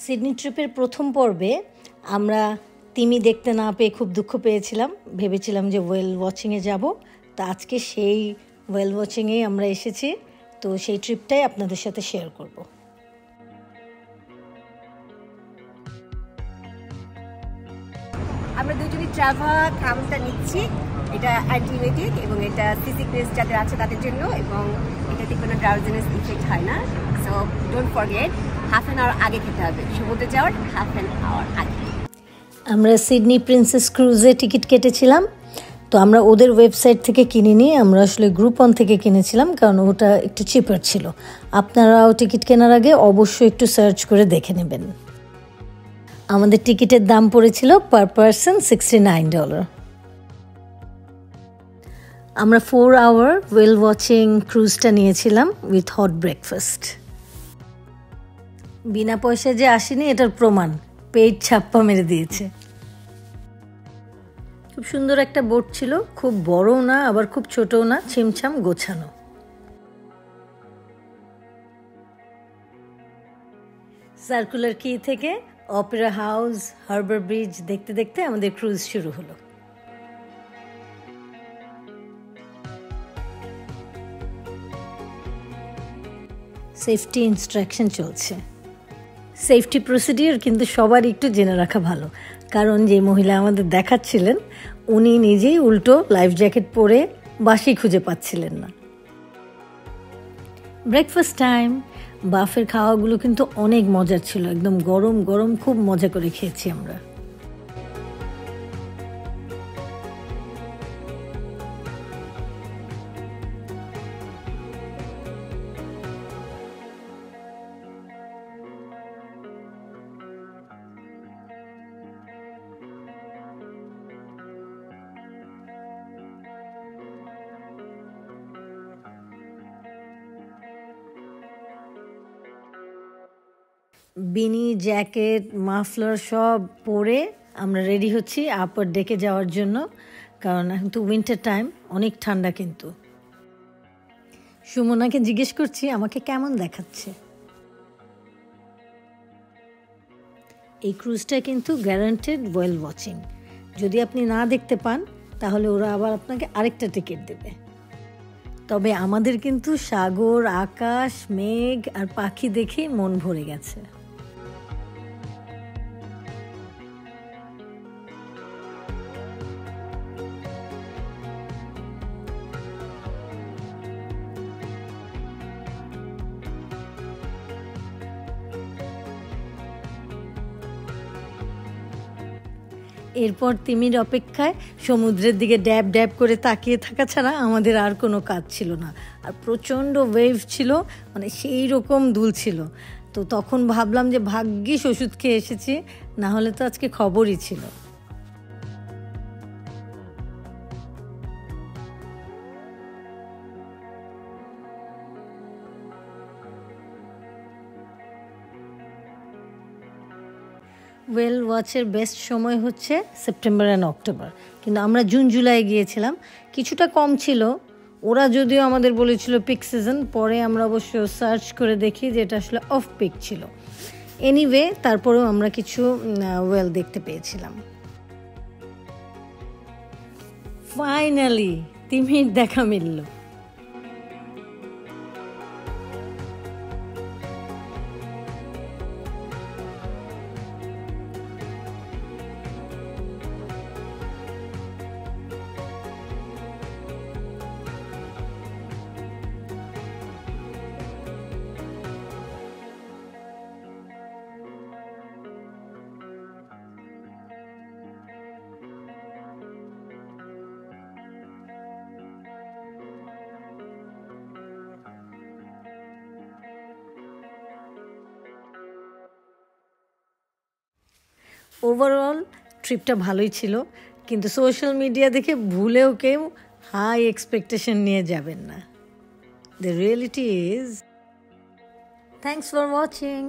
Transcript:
Sydney ট্রিপের প্রথম পর্বে আমরা তিমি দেখতে না পেয়ে খুব দুঃখ পেয়েছিলাম, ভেবেছিলাম যে ওয়েল ওয়াচিংয়ে যাব। তা আজকে সেই ওয়েল ওয়াচিংয়েই আমরা এসেছি, তো সেই ট্রিপটাই আপনাদের সাথে শেয়ার করব। আমরা দুজনই ট্রাভেল থামসটা নিচ্ছি। এটা অ্যান্টিবায়োটিক এবং এটা সিসিকনেস যাদের আছে তাদের জন্য, এবং এটাতে কোনো ড্রাউজিনেস ইফেক্ট হয় না। So don't forget, half an hour আগে খেতে হবে, সমুদ্রে যাওয়ার হাফ অ্যান আওয়ার আগে। আমরা সিডনি প্রিন্সেস ক্রুজে টিকিট কেটেছিলাম, তো আমরা ওদের ওয়েবসাইট থেকে কিনিনি, আমরা আসলে গ্রুপন থেকে কিনেছিলাম, কারণ ওটা একটু চিপার ছিল। আপনারাও টিকিট কেনার আগে অবশ্যই একটু সার্চ করে দেখে নেবেন। আমাদের টিকিটের দাম পড়েছিল পার পারসন $69। আমরা 4 আওয়ার ওয়েল ওয়াচিং ক্রুজটা নিয়েছিলাম উইথ হট ব্রেকফাস্ট। বিনা পয়সায় যে আসেনি এটার প্রমাণ, পেট ছাপ্পা মেরে দিয়েছে। খুব সুন্দর একটা বোট ছিল, খুব বড়ও না আবার খুব ছোটও না, ছিমছাম গোছানো। সার্কুলার কি থেকে অপেরা হাউস, হারবার ব্রিজ দেখতে দেখতে আমাদের ক্রুজ শুরু হলো। সেফটি ইনস্ট্রাকশন চলছে। সেফটি প্রসিডিওর কিন্তু সবার একটু জেনে রাখা ভালো, কারণ যে মহিলা আমাদের দেখাচ্ছিলেন উনি নিজেই উল্টো লাইফ জ্যাকেট পরে বাসি খুঁজে পাচ্ছিলেন না। ব্রেকফাস্ট টাইম, বাফের খাওয়াগুলো কিন্তু অনেক মজার ছিল, একদম গরম গরম, খুব মজা করে খেয়েছি আমরা। বিনি, জ্যাকেট, মাফলার সব পরে আমরা রেডি হচ্ছি আপার ডেকে যাওয়ার জন্য, কারণ এখন তো উইন্টার টাইম, অনেক ঠান্ডা। কিন্তু সুমনাকে জিজ্ঞেস করছি আমাকে কেমন দেখাচ্ছে। এই ক্রুজটা কিন্তু গ্যারান্টেড ওয়েল ওয়াচিং, যদি আপনি না দেখতে পান তাহলে ওরা আবার আপনাকে আরেকটা টিকিট দেবে। তবে আমাদের কিন্তু সাগর, আকাশ, মেঘ আর পাখি দেখে মন ভরে গেছে। এরপর তিমির অপেক্ষায় সমুদ্রের দিকে ড্যাব ড্যাব করে তাকিয়ে থাকা ছাড়া আমাদের আর কোনো কাজ ছিল না। আর প্রচণ্ড ওয়েভ ছিল, মানে সেই রকম দুল ছিল। তো তখন ভাবলাম যে ভাগ্যিস ওষুধ খেয়ে এসেছি, না হলে তো আজকে খবরই ছিল। ওয়েল ওয়াচের বেস্ট সময় হচ্ছে সেপ্টেম্বর অ্যান্ড অক্টোবর, কিন্তু আমরা জুন জুলাই গিয়েছিলাম, কিছুটা কম ছিল। ওরা যদিও আমাদের বলেছিল পিক সিজন, পরে আমরা অবশ্য সার্চ করে দেখি যে এটা আসলে অফ পিক ছিল। এনিওয়ে, তারপরেও আমরা কিছু ওয়েল দেখতে পেয়েছিলাম। ফাইনালি তিমির দেখা মিলল। ওভারঅল ট্রিপটা ভালোই ছিল, কিন্তু সোশ্যাল মিডিয়া দেখে ভুলেও কেউ হাই এক্সপেকটেশন নিয়ে যাবেন না। The reality is, thanks for watching.